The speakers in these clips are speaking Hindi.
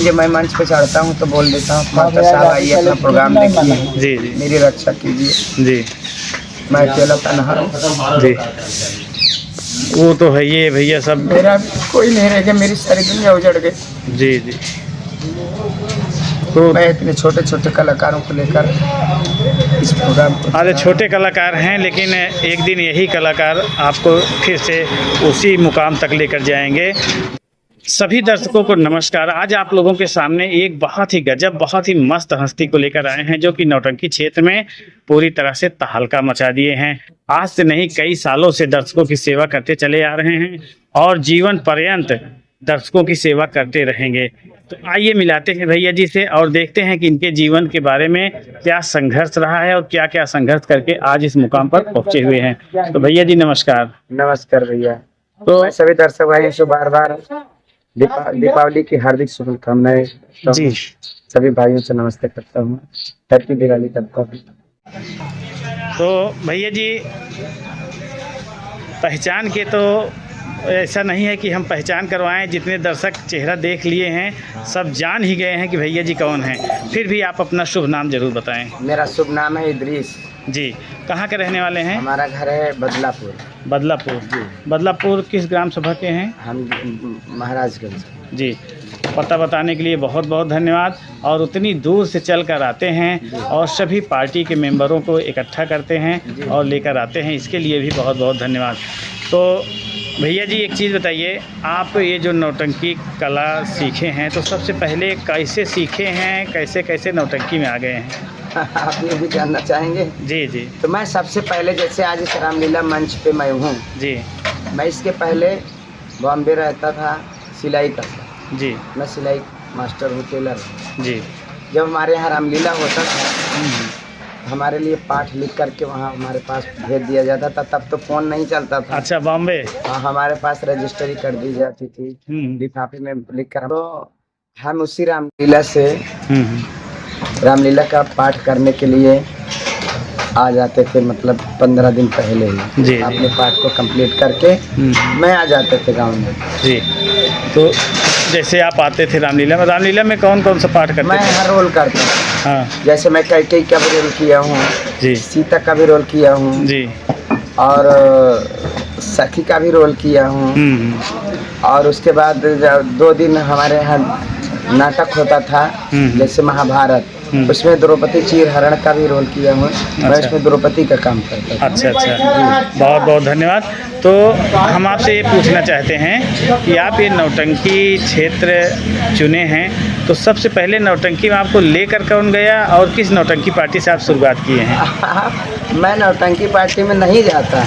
जब मैं मंच पे चढ़ता हूँ तो बोल देता हूँ मास्टर साहब आइए अपना प्रोग्राम देखिए, जी जी मेरी रक्षा कीजिए, जी मैं अकेला तनहा हूँ। जी, वो तो है ये भैया सब। मेरा कोई नहीं रह गया, मेरी सारी दुनिया उजड़ गई। जी जी, तो मैं इतने छोटे छोटे कलाकारों को लेकर इस प्रोग्राम को, अरे छोटे कलाकार हैं लेकिन एक दिन यही कलाकार आपको फिर से उसी मुकाम तक लेकर जाएंगे। सभी दर्शकों को नमस्कार। आज आप लोगों के सामने एक बहुत ही गजब, बहुत ही मस्त हस्ती को लेकर आए हैं जो कि नौटंकी क्षेत्र में पूरी तरह से तहलका मचा दिए हैं। आज से नहीं, कई सालों से दर्शकों की सेवा करते चले आ रहे हैं और जीवन पर्यंत दर्शकों की सेवा करते रहेंगे। तो आइए मिलाते हैं भैया जी से और देखते हैं कि इनके जीवन के बारे में क्या संघर्ष रहा है और क्या क्या संघर्ष करके आज इस मुकाम पर पहुंचे हुए हैं। तो भैया जी नमस्कार। नमस्कार भैया। तो मैं सभी दर्शक भाइयों से बार बार दीपावली की हार्दिक शुभकामनाएं जी, सभी भाइयों से नमस्ते करता हूँ, हैप्पी दिवाली करता हूँ। तो भैया जी पहचान के तो ऐसा नहीं है कि हम पहचान करवाएं, जितने दर्शक चेहरा देख लिए हैं सब जान ही गए हैं कि भैया जी कौन हैं। फिर भी आप अपना शुभ नाम जरूर बताएं। मेरा शुभ नाम है इदरीस जी, कहाँ के रहने वाले हैं? हमारा घर है बदलापुर। बदलापुर जी, बदलापुर किस ग्राम सभा के हैं? हम महाराजगंज जी, पता बताने के लिए बहुत बहुत धन्यवाद। और उतनी दूर से चल कर आते हैं और सभी पार्टी के मेंबरों को इकट्ठा करते हैं और लेकर आते हैं, इसके लिए भी बहुत बहुत धन्यवाद। तो भैया जी एक चीज़ बताइए, आप ये जो नौटंकी कला सीखे हैं तो सबसे पहले कैसे सीखे हैं, कैसे कैसे नौटंकी में आ गए हैं? आप ये भी जानना चाहेंगे? जी जी, तो मैं सबसे पहले जैसे आज इस रामलीला मंच पे मैं हूँ, जी मैं इसके पहले बॉम्बे रहता था, सिलाई करता। जी मैं सिलाई मास्टर हूँ, टेलर हूँ। जी, जब हमारे यहाँ रामलीला होता था हमारे लिए पाठ लिख करके वहाँ हमारे पास भेज दिया जाता था। तब तो फ़ोन नहीं चलता था। अच्छा, बॉम्बे। हाँ, हमारे पास रजिस्ट्री कर दी जाती थी लिफाफे में लिख कर। तो हम उसी रामलीला से रामलीला का पाठ करने के लिए आ जाते थे, मतलब 15 दिन पहले ही जी अपने पाठ को कंप्लीट करके मैं आ जाते थे गांव में। जी, तो जैसे आप आते थे रामलीला में कौन कौन सा पाठ करते मैं थे? हर रोल करता हूँ। हाँ जैसे मैं कैकेयी का भी रोल किया हूँ जी, सीता का भी रोल किया हूँ जी, और सखी का भी रोल किया हूँ। और उसके बाद 2 दिन हमारे यहाँ नाटक होता था जैसे महाभारत, उसमें द्रौपदी चीरहरण का भी रोल किया हूँ। मैं उसमें द्रौपदी का काम करता था। अच्छा अच्छा जी, बहुत बहुत धन्यवाद। तो हम आपसे ये पूछना चाहते हैं कि आप ये नौटंकी क्षेत्र चुने हैं तो सबसे पहले नौटंकी में आपको लेकर कौन गया और किस नौटंकी पार्टी से आप शुरुआत किए हैं? मैं नौटंकी पार्टी में नहीं जाता,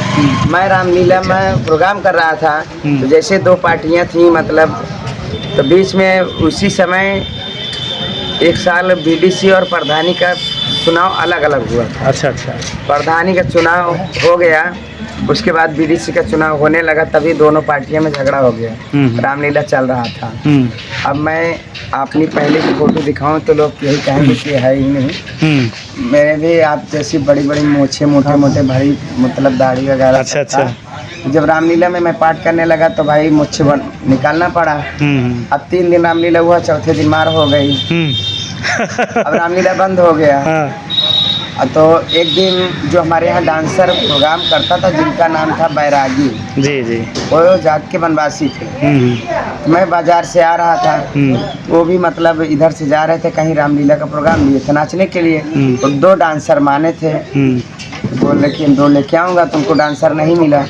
मैं रामलीला में प्रोग्राम कर रहा था। तो जैसे 2 पार्टियां थी, मतलब तो बीच में उसी समय एक साल बीडीसी और प्रधानी का चुनाव अलग अलग हुआ था। अच्छा अच्छा, प्रधानी का चुनाव हो गया, उसके बाद बीडीसी का चुनाव होने लगा, तभी दोनों पार्टियों में झगड़ा हो गया। रामलीला चल रहा था। अब मैं अपनी पहले की फोटो दिखाऊं तो लोग यही कहेंगे कि है ही नहीं। मेरे भी आप जैसी बड़ी बड़ी मोछे, मोटे मोटे भाई, मतलब दाढ़ी वगैरह। अच्छा अच्छा, जब रामलीला में मैं पाठ करने लगा तो भाई मुझे निकालना पड़ा। अब 3 दिन रामलीला हुआ, चौथे दिन मार हो गई। अब रामलीला बंद हो गया। तो एक दिन जो हमारे यहाँ डांसर प्रोग्राम करता था जिनका नाम था बैरागी, जी जी, वो जाग के बनवासी थे। मैं बाजार से आ रहा था, वो भी मतलब इधर से जा रहे थे कहीं, रामलीला का प्रोग्राम लिए थे नाचने के लिए। तो 2 डांसर माने थे, बोले कि 2 लेके आऊँगा, तुमको डांसर नहीं मिला।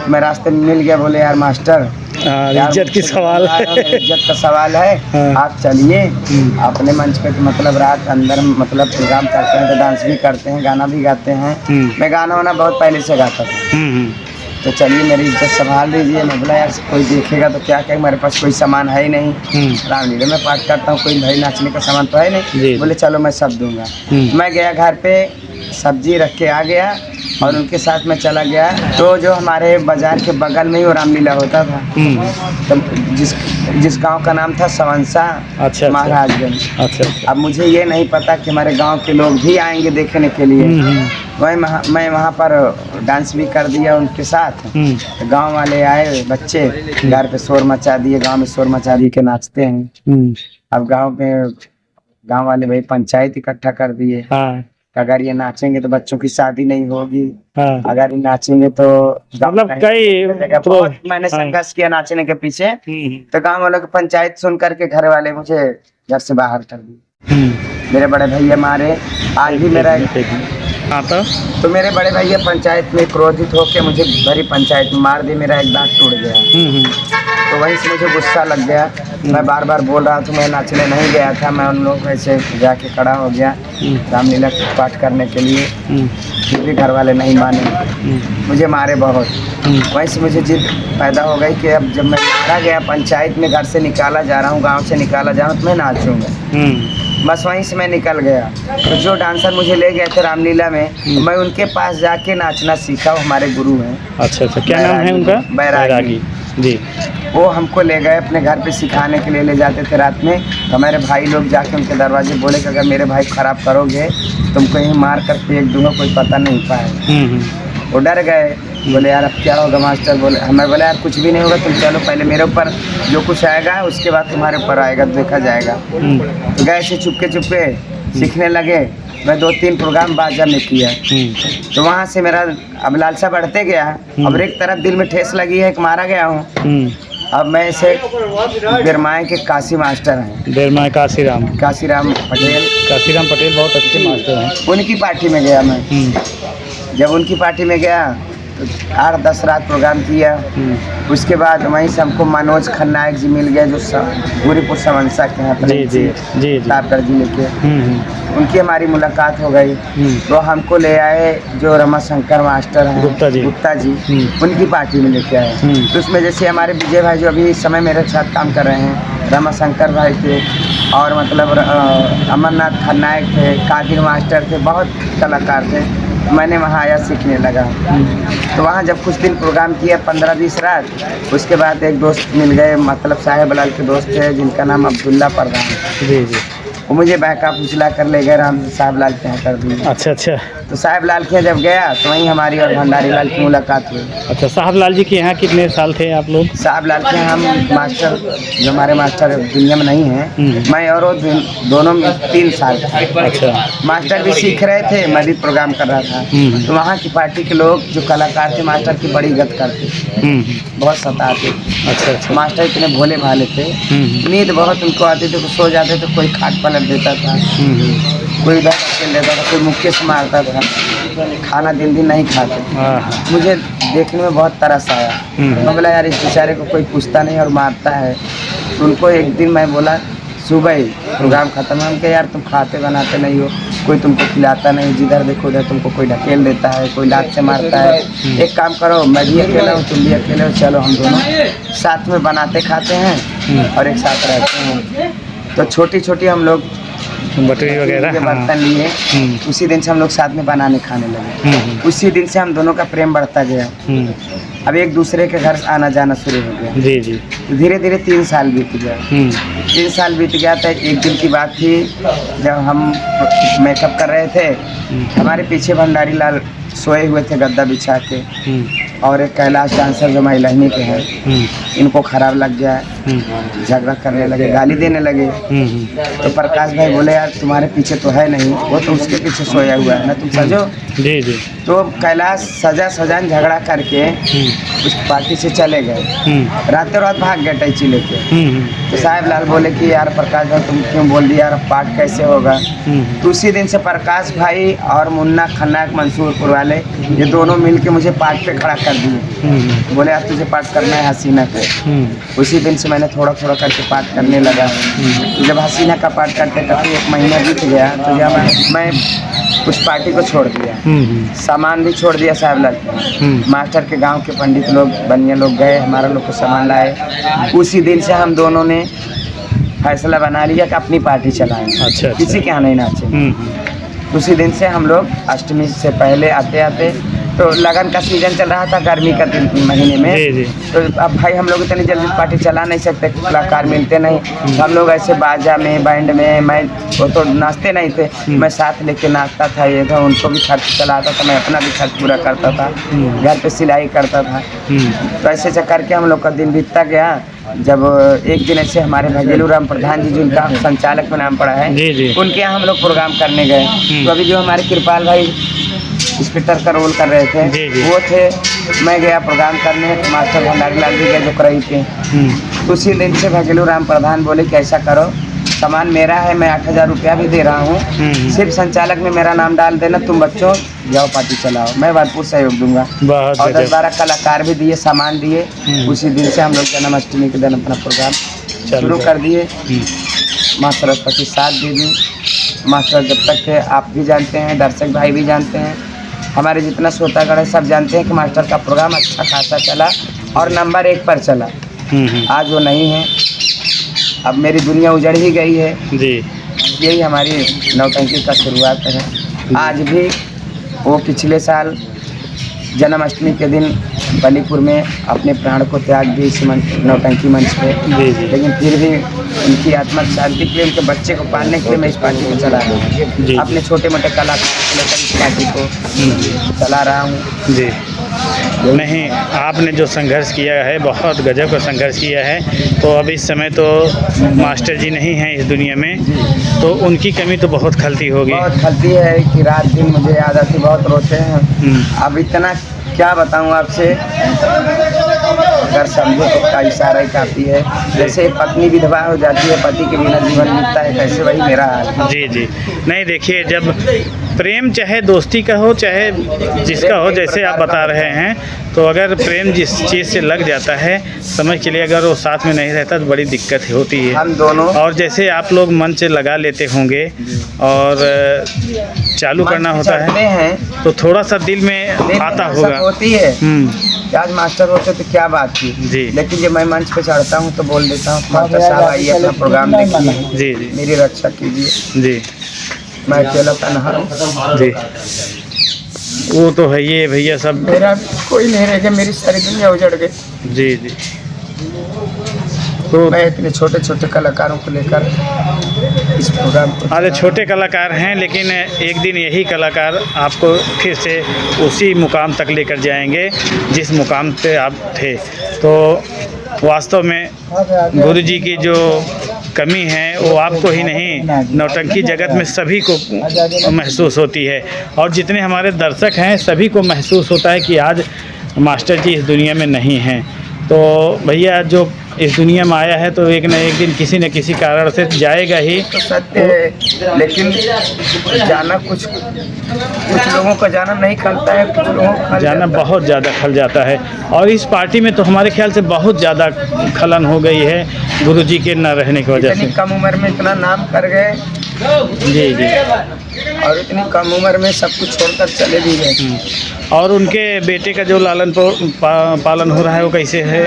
मैं रास्ते में मिल गया, बोले यार मास्टर इज्जत की सवाल है, इज्जत का सवाल है, आप चलिए अपने मंच पे। तो मतलब रात अंदर मतलब प्रोग्राम करते हैं तो डांस भी करते हैं, गाना भी गाते हैं। मैं गाना वाना बहुत पहले से गाता था। तो चलिए मेरी इज्जत संभाल लीजिए। मैं बोला यार कोई देखेगा तो क्या कहे, मेरे पास कोई सामान है ही नहीं, रामलीला में पाठ करता हूँ, कोई भाई नाचने का सामान तो है नहीं। बोले चलो मैं सब दूंगा। मैं गया घर पे, सब्जी रख के आ गया और उनके साथ में चला गया। तो जो हमारे बाजार के बगल में ही वो रामलीला होता था, तो जिस गांव का नाम था सवंसा, अच्छा, महाराजगंज। अच्छा, अब मुझे ये नहीं पता कि हमारे गांव के लोग भी आएंगे देखने के लिए। मैं वहाँ पर डांस भी कर दिया उनके साथ। तो गांव वाले आए, बच्चे घर पे शोर मचा दिए, गांव में शोर मचा दिए के नाचते हैं। अब गांव वाले भाई पंचायत इकट्ठा कर दिए। हाँ अगर ये नाचेंगे तो बच्चों की शादी नहीं होगी। हाँ, अगर ये नाचेंगे तो मतलब कई बहुत मैंने संघर्ष किया नाचने के पीछे। तो गांव वालों की पंचायत सुन करके घर वाले मुझे घर से बाहर कर दिए। मेरे बड़े भैया मारे, आज भी मेरा हाँ तो मेरे बड़े भैया पंचायत में क्रोधित होकर मुझे भरी पंचायत में मार दी। मेरा एक दांत टूट गया। तो वहीं से मुझे गुस्सा लग गया। मैं बार बार बोल रहा था, मैं नाचने नहीं गया था। मैं उन लोग ऐसे जाके खड़ा हो गया रामलीला पाठ करने के लिए। फिर भी घर वाले नहीं माने, मुझे मारे बहुत। वहीं से मुझे जिद पैदा हो गई कि अब जब मैं मारा गया, पंचायत में घर से निकाला जा रहा हूँ, गाँव से निकाला जा रहा हूँ, तो मैं नाचूंगा। बस वहीं से मैं निकल गया। तो जो डांसर मुझे ले गए थे रामलीला में, मैं उनके पास जाके नाचना सीखा। वो हमारे गुरु हैं। अच्छा अच्छा, क्या नाम है उनका? बैरागी जी। वो हमको ले गए अपने घर पे सिखाने के लिए ले जाते थे रात में। तो मेरे भाई लोग जाके उनके दरवाजे बोले कि अगर मेरे भाई खराब करोगे तुमको यहीं मार कर फेंक दूंगा, कोई पता नहीं पाएगा। वो डर गए, बोले यार अब क्या होगा मास्टर। बोले हमें बोले यार कुछ भी नहीं होगा, तुम चलो पहले मेरे ऊपर जो कुछ आएगा उसके बाद तुम्हारे ऊपर आएगा, देखा जाएगा। तो गए ऐसे चुपके सीखने लगे। मैं 2-3 प्रोग्राम बाजा में किया। तो वहाँ से मेरा अब लालसा बढ़ते गया। अब एक तरफ दिल में ठेस लगी है कि मारा गया हूँ। अब मैं ऐसे बिरमाए के काशी मास्टर हैं, बिरमाए काशीराम पटेल बहुत अच्छे मास्टर हैं। उनकी पार्टी में गया मैं। जब उनकी पार्टी में गया तो 8-10 रात प्रोग्राम किया। उसके बाद वहीं से हमको मनोज खन्नायक जी मिल गए, जो गुरीपुर समंसा के हैं, प्रतापगढ़ जिले के। उनकी हमारी मुलाकात हो गई। तो हमको ले आए जो रमाशंकर मास्टर हैं, गुप्ता जी, उनकी पार्टी में लेके आए। तो उसमें जैसे हमारे विजय भाई जो अभी इस समय मेरे साथ काम कर रहे हैं, रमाशंकर भाई थे, और मतलब अमरनाथ खन्नायक थे, कादिर मास्टर थे, बहुत कलाकार थे। मैंने वहाँ आया सीखने लगा। तो वहाँ जब कुछ दिन प्रोग्राम किया 15-20 रात, उसके बाद एक दोस्त मिल गए, मतलब साहेब लाल के दोस्त थे जिनका नाम अब्दुल्ला प्रधान। जी। वो मुझे बैकअप उछला कर ले गए राम साहब लाल के यहाँ कर दिए। अच्छा। तो साहब लाल के यहाँ जब गया तो वहीं हमारी और भंडारी लाल की मुलाकात हुई। अच्छा, साहब लाल जी के यहाँ कितने साल थे आप लोग? साहब लाल के यहाँ हम मास्टर, जो हमारे मास्टर दुनिया में नहीं हैं, मैं और वो दोनों में 3 साल थे। अच्छा। मास्टर भी सीख रहे थे, मैं भी प्रोग्राम कर रहा था। तो वहाँ की पार्टी के लोग जो कलाकार थे मास्टर की बड़ी इज्जत करते, बहुत सताते। अच्छा। मास्टर इतने भोले भाले थे, नींद बहुत उनको आती थी। सो जाते तो कोई खाट पलट देता था, कोई इधर खेल देता था, कोई मुक्के से मारता था। खाना दिन नहीं खाते। मुझे देखने में बहुत तरस आया। मैं बोला यार इस बेचारे को कोई पूछता नहीं और मारता है। तो उनको एक दिन मैं बोला, सुबह ही प्रोग्राम खत्म है, उनके यार तुम खाते बनाते नहीं हो, कोई तुमको खिलाता नहीं, जिधर देखो उधर तुमको कोई ढकेल देता है, कोई लात से मारता है। एक काम करो, मैं भी अकेला हूँ, तुम भी अकेले हो, चलो हम दोनों साथ में बनाते खाते हैं और एक साथ रहते हैं। तो छोटी हम लोग बटरी वगैरह बर्तन लिए। उसी दिन से हम लोग साथ में बनाने खाने लगे। उसी दिन से हम दोनों का प्रेम बढ़ता गया। अब एक दूसरे के घर आना जाना शुरू हो गया। जी। धीरे धीरे 3 साल बीत गया। 3 साल बीत गया तो एक दिन की बात थी, जब हम मेकअप कर रहे थे, हमारे पीछे भंडारी लाल सोए हुए थे गद्दा बिछा के, और एक कैलाश डांसर जो महिलानी के हैं, इनको खराब लग गया, झगड़ा करने लगे, गाली देने लगे। तो प्रकाश भाई बोले यार तुम्हारे पीछे तो है नहीं, वो तो उसके पीछे सोया हुआ है ना, तुम सजो। जी। तो कैलाश सजान झगड़ा करके उस पार्टी से चले गए। रातों रात भाग गए टैची लेके। तो साहब लाल बोले कि यार प्रकाश भाई तुम क्यों बोल दिया, यार पाठ कैसे होगा। तो उसी दिन से प्रकाश भाई और मुन्ना खन्नायक मंसूरपुर वाले, ये दोनों मिलके मुझे पाठ पे खड़ा कर दिए। बोले यार तुझे पाठ करना है हसीना पे। उसी दिन से मैंने थोड़ा करके पाठ करने लगा। तो जब हसीना का पाठ करते करते 1 महीना बीत गया, तो जब मैं उस पार्टी को छोड़ दिया, सामान भी छोड़ दिया। साहब लाल मास्टर के गांव के पंडित लोग, बनिया लोग गए, हमारा लोग को सामान लाए। उसी दिन से हम दोनों ने फैसला बना लिया कि अपनी पार्टी चलाएं। अच्छा। किसी के यहाँ नहीं नाचे। उसी दिन से हम लोग अष्टमी से पहले आते तो लगन का सीजन चल रहा था, गर्मी का महीने में। तो अब भाई हम लोग इतनी जल्दी पार्टी चला नहीं सकते, कलाकार मिलते नहीं। तो हम लोग ऐसे बाजा में, बैंड में, मैं वो तो नाचते नहीं थे, मैं साथ लेके नाचता था। ये था उनको भी खर्च चलाता था, मैं अपना भी खर्च पूरा करता था, घर पे सिलाई करता था। तो ऐसे करके हम लोग का दिन बीतता गया। जब एक दिन ऐसे हमारे भगेलू राम प्रधान जी जिनका संचालक में नाम पड़ा है, जी जी। उनके यहाँ हम लोग प्रोग्राम करने गए। तो अभी जो हमारे कृपाल भाई इंस्पेक्टर का रोल कर रहे थे, जी जी। वो थे। मैं गया प्रोग्राम करने, मास्टर भंडारी लाल जी गए जो कराई थे। उसी दिन से भगेलू राम प्रधान बोले कि ऐसा करो, सामान मेरा है, मैं 8,000 रुपया भी दे रहा हूँ, सिर्फ संचालक में मेरा नाम डाल देना, तुम बच्चों जाओ पार्टी चलाओ, मैं भरपूर सहयोग दूंगा। और 10-12 कलाकार भी दिए, सामान दिए। उसी दिन से हम लोग जन्माष्टमी के दिन अपना प्रोग्राम शुरू कर दिए। माँ सरस्वती साथ दे दी। मास्टर जब तक थे, आप भी जानते हैं, दर्शक भाई भी जानते हैं, हमारे जितना श्रोतागण है सब जानते हैं कि मास्टर का प्रोग्राम अच्छा खासा चला और नंबर 1 पर चला। आज वो नहीं है, अब मेरी दुनिया उजड़ ही गई है जी। यही हमारी नौटंकी का शुरुआत है। आज भी वो पिछले साल जन्माष्टमी के दिन बलीपुर में अपने प्राण को त्याग दिए इस नौटंकी मंच पे। जी जी। लेकिन फिर भी उनकी आत्मा शांति के लिए, उनके बच्चे को पालने के लिए मैं इस पार्टी को चला रहा हूँ। अपने छोटे मोटे कलाकारों को लेकर इस पार्टी को चला रहा हूँ। जी। नहीं, आपने जो संघर्ष किया है, बहुत गजब का संघर्ष किया है। तो अब इस समय तो मास्टर जी नहीं हैं इस दुनिया में, तो उनकी कमी तो बहुत खलती होगी। बहुत खलती है कि रात दिन मुझे याद आती, बहुत रोते हैं। अब इतना क्या बताऊं आपसे, अगर समझो तो का इशारा ही काफ़ी है। जैसे पत्नी विधवा हो जाती है, पति के बिना जीवन बीतता है, कैसे वही मेरा हाल है। जी जी। नहीं देखिए, जब प्रेम चाहे दोस्ती का हो, चाहे जिसका हो, जैसे आप बता रहे हैं, तो अगर प्रेम जिस चीज़ से लग जाता है, समझ के लिए अगर वो साथ में नहीं रहता तो बड़ी दिक्कत होती है। हम दोनों, और जैसे आप लोग मन से लगा लेते होंगे और चालू करना होता है तो थोड़ा सा दिल में आता होगा। होती है आज मास्टर होते तो क्या बात थी जी। लेकिन जब मैं मंच पे चढ़ता हूँ तो बोल देता हूँ, मास्टर साहब आइए अपना प्रोग्राम देखिए जी जी, मेरी रक्षा कीजिए जी, मैं अकेला तनहा जी। वो तो है ये भैया, सब मेरा कोई नहीं रह गया, मेरी सारी दुनिया उजड़ गई जी जी। तो मैं इतने छोटे छोटे कलाकारों को लेकर इस प्रोग्राम को, अरे छोटे कलाकार हैं, लेकिन एक दिन यही कलाकार आपको फिर से उसी मुकाम तक लेकर जाएंगे जिस मुकाम पे आप थे। तो वास्तव में गुरु जी की जो कमी है वो आपको ही नहीं, नौटंकी जगत में सभी को महसूस होती है, और जितने हमारे दर्शक हैं सभी को महसूस होता है कि आज मास्टर जी इस दुनिया में नहीं हैं। तो भैया जो इस दुनिया में आया है तो एक न एक दिन किसी न किसी कारण से जाएगा ही, तो सत्य है। लेकिन जाना कुछ लोगों का जाना नहीं खलता है, कुछ लोगों का जाना बहुत ज़्यादा खल जाता है। और इस पार्टी में तो हमारे ख्याल से बहुत ज़्यादा खलन हो गई है गुरुजी के न रहने की वजह से। इतनी कम उम्र में इतना नाम कर गए जी जी, और इतनी कम उम्र में सब कुछ छोड़कर चले भी गए। और उनके बेटे का जो लालन पालन हो रहा है वो कैसे है?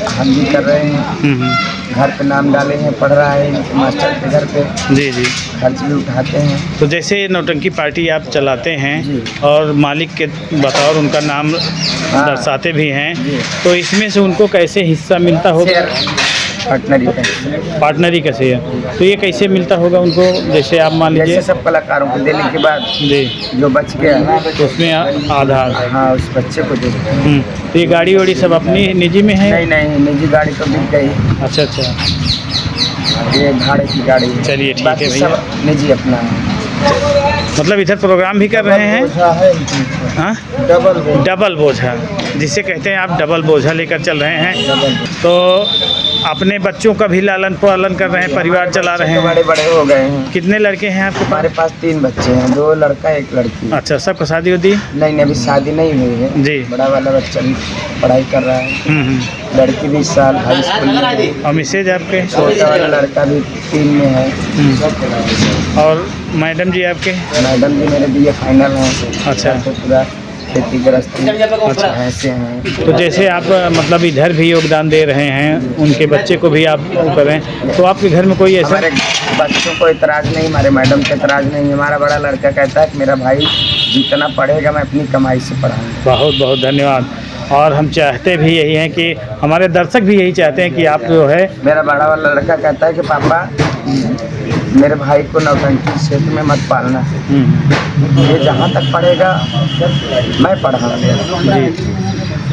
हम भी कर रहे हैं, घर पे नाम डाले हैं, पढ़ रहा है मास्टर के घर पे जी जी, खर्च भी उठाते हैं। तो जैसे नौटंकी पार्टी आप चलाते हैं और मालिक के बतौर उनका नाम दर्शाते भी हैं, तो इसमें से उनको कैसे हिस्सा मिलता होगा? पार्टनरी कैसे है, तो ये कैसे मिलता होगा उनको? जैसे आप मान लीजिए सब कलाकारों को देने के बाद जी जो बच गया तो उसमें आधार, हाँ उस बच्चे को दे देते। तो ये गाड़ी वाड़ी सब अपनी निजी में है? नहीं नहीं, निजी गाड़ी तो बिक गई। अच्छा अच्छा, ये भाड़े की गाड़ी। चलिए ठीक है भैया, निजी अपना है। मतलब इधर प्रोग्राम भी कर रहे हैं? हाँ, डबल बोझा जिसे कहते हैं, आप डबल बोझा लेकर चल रहे हैं। तो अपने बच्चों का भी लालन पालन कर रहे हैं, परिवार चला रहे हैं। बड़े बड़े हो गए हैं। कितने लड़के हैं आपके? हमारे पास 3 बच्चे हैं, 2 लड़का 1 लड़की। अच्छा, सबको शादी होती? नहीं, अभी शादी नहीं हुई है जी। बड़ा वाला बच्चा भी पढ़ाई कर रहा है, लड़की भी इस साल हाई स्कूल में है। और मिसेज आपके? छोटा वाला लड़का भी 3 में है। और मैडम जी आपके? मैडम जी मेरे BA फाइनल हैं। अच्छा, तो पूरा खेती गृहस्थी ऐसे हैं। तो जैसे आप मतलब इधर भी योगदान दे रहे हैं, उनके बच्चे को भी आप कर रहे हैं, तो आपके घर में कोई ऐसा? हमारे बच्चों को इतराज़ नहीं, हमारे मैडम को इतराज़ नहीं। हमारा बड़ा लड़का कहता है कि मेरा भाई जितना पढ़ेगा मैं अपनी कमाई से पढ़ाऊँगा। बहुत बहुत धन्यवाद। और हम चाहते भी यही हैं कि हमारे दर्शक भी यही चाहते हैं कि आप जो है, मेरा बड़ा वाला लड़का कहता है कि पापा मेरे भाई को नौटंकी क्षेत्र में मत पालना, ये जहाँ तक पढ़ेगा मैं पढ़ाऊँगा।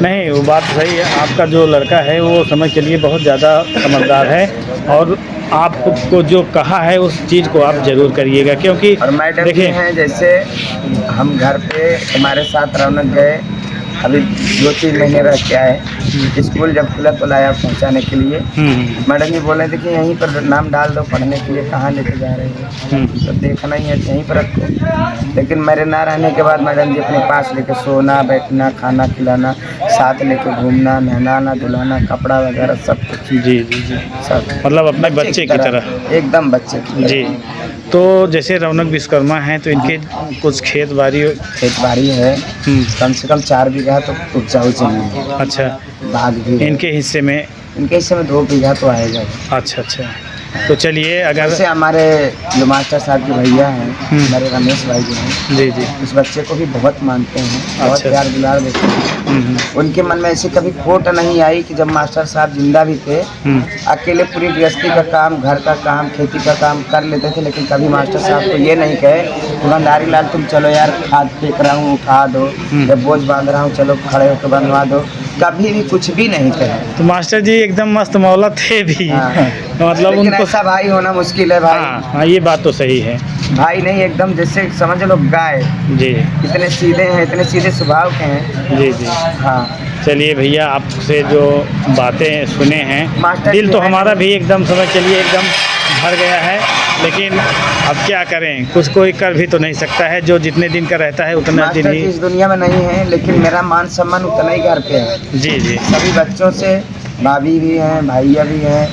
नहीं, वो बात सही है। आपका जो लड़का है वो समझ के लिए बहुत ज़्यादा समझदार है और आपको जो कहा है उस चीज़ को आप ज़रूर करिएगा, क्योंकि और मैडम भी देखिए हैं, जैसे हम घर पे हमारे साथ रौनक गए, अभी 2-3 महीने रह के आए। स्कूल जब खुला तो लाया पहुंचाने के लिए। मैडम जी बोले थे कि यहीं पर नाम डाल दो पढ़ने के लिए, कहाँ लेके जा रहे हो, तो देखना ही है यहीं पर रखो। लेकिन मेरे ना रहने के बाद मैडम जी अपने पास लेके सोना, बैठना, खाना खिलाना, साथ लेके घूमना, नहलाना, धुलाना, कपड़ा वगैरह सब कुछ। जी जी जी, सब मतलब अपने बच्चे की तरह। एकदम बच्चे की जी, तो जैसे रौनक विश्वकर्मा हैं तो इनके कुछ खेत बाड़ी। खेत बाड़ी है, कम से कम 4 बीघा तो उपजाऊ जमीन है। अच्छा, बाग भी है। इनके हिस्से में। इनके हिस्से में 2 बीघा तो आएगा। अच्छा अच्छा, तो चलिए अगर जैसे हमारे जो मास्टर साहब के भैया हैं, हमारे रमेश भाई जी हैं, जी जी, उस बच्चे को भी बहुत मानते हैं, बहुत अच्छा। प्यार दुलार देते हैं। उनके मन में ऐसी कभी खोट नहीं आई कि जब मास्टर साहब जिंदा भी थे, अकेले पूरी गृहस्थी का काम, घर का काम, खेती का काम कर लेते थे, लेकिन कभी मास्टर साहब को ये नहीं कहे दुकानदारी लाल तुम चलो यार, खाद फेंक रहा हूँ उठा दो, या बोझ बांध रहा हूँ चलो खड़े होकर बनवा दो, कभी भी कुछ भी नहीं कहे। तो मास्टर जी एकदम मस्त मौला थे भी। हाँ। मतलब लेकिन उनको ऐसा भाई होना मुश्किल है भाई। हाँ, ये बात तो सही है। भाई नहीं, एकदम जैसे समझ लो गाय, जी इतने सीधे हैं, इतने सीधे स्वभाव के हैं। जी जी, हाँ, चलिए भैया, आपसे जो बातें सुने हैं, मास्टर दिल जी तो हैं। हमारा भी एकदम समझ चलिए एकदम भर गया है। लेकिन अब क्या करें, कुछ कोई कर भी तो नहीं सकता है, जो जितने दिन का रहता है उतना दिन मास्टर जी ही। इस दुनिया में नहीं है, लेकिन मेरा मान सम्मान उतना ही घर पे है। जी जी, सभी बच्चों से, भाभी भी हैं, भैया भी हैं,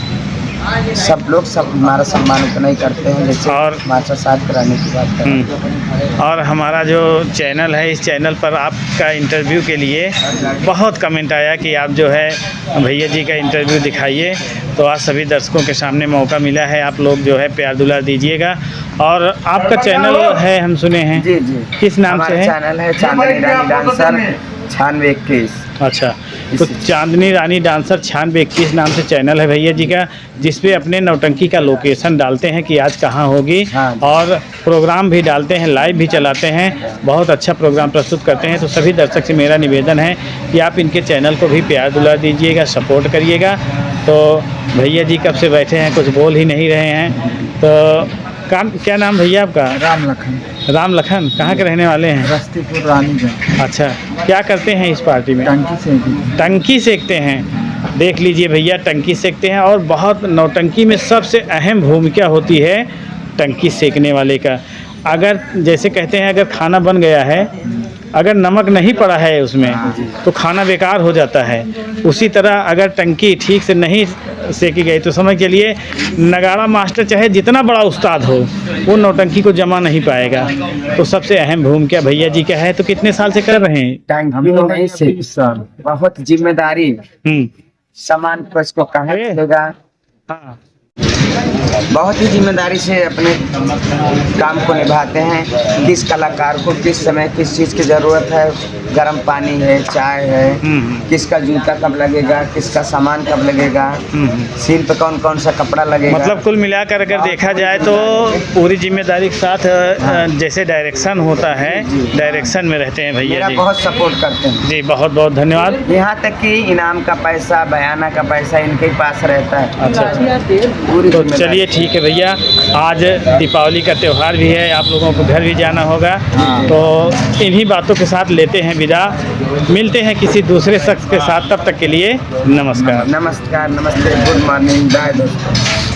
सब लोग सब हमारा सम्मान उतना ही करते हैं जैसे और मास्टर साहब कराने की बात करें। और हमारा जो चैनल है, इस चैनल पर आपका इंटरव्यू के लिए बहुत कमेंट आया कि आप जो है भैया जी का इंटरव्यू दिखाइए, तो आज सभी दर्शकों के सामने मौका मिला है, आप लोग जो है प्यार दुलार दीजिएगा। और आपका चैनल है, हम सुने हैं, जी जी, किस नाम से हमारा है? चैनल है चांदनी रानी डांसर 9621। अच्छा, तो चांदनी रानी डांसर 9621 नाम से चैनल है भैया जी का, जिसपे अपने नौटंकी का लोकेशन डालते हैं कि आज कहाँ होगी, हाँ। और प्रोग्राम भी डालते हैं, लाइव भी चलाते हैं, बहुत अच्छा प्रोग्राम प्रस्तुत करते हैं। तो सभी दर्शक से मेरा निवेदन है कि आप इनके चैनल को भी प्यार दुलार दीजिएगा, सपोर्ट करिएगा। तो भैया जी कब से बैठे हैं, कुछ बोल ही नहीं रहे हैं। तो क्या नाम भैया आपका? राम लखन। राम लखन, कहाँ के रहने वाले हैं? रस्तीपुर रानीगंज। अच्छा, क्या करते हैं इस पार्टी में? टंकी से टंकी सेकते हैं। देख लीजिए भैया, टंकी सेकते हैं, और बहुत नौटंकी में सबसे अहम भूमिका होती है टंकी सेकने वाले का। अगर जैसे कहते हैं, अगर खाना बन गया है, अगर नमक नहीं पड़ा है उसमें, तो खाना बेकार हो जाता है। उसी तरह अगर टंकी ठीक से नहीं सेकी गई तो समझ के लिए नगाड़ा मास्टर चाहे जितना बड़ा उस्ताद हो, वो नौटंकी को जमा नहीं पाएगा। तो सबसे अहम भूमिका भैया जी का है। तो कितने साल से कर रहे हैं? टंकी नहीं से बहुत जिम्मेदारी, सामान को इसको कहाँ मिलेगा, हाँ, बहुत ही जिम्मेदारी से अपने काम को निभाते हैं। किस कलाकार को किस समय किस चीज़ की ज़रूरत है, गर्म पानी है, चाय है, किसका जूता कब लगेगा, किसका सामान कब लगेगा, सीन पे कौन कौन सा कपड़ा लगेगा। मतलब कुल मिलाकर अगर देखा जाए तो पूरी जिम्मेदारी के साथ जैसे डायरेक्शन होता है, डायरेक्शन में रहते हैं भैया मेरा जी। बहुत सपोर्ट करते हैं जी, बहुत बहुत धन्यवाद। यहाँ तक कि इनाम का पैसा, बयाना का पैसा इनके पास रहता है। अच्छा, पूरी तो जिम्मेदारी। चलिए ठीक है भैया, आज दीपावली का त्यौहार भी है, आप लोगों को घर भी जाना होगा। तो इन्हीं बातों के साथ लेते हैं विदा, मिलते हैं किसी दूसरे शख्स के साथ, तब तक के लिए नमस्कार। नमस्कार, नमस्ते, गुड मॉर्निंग, बाय दोस्तों।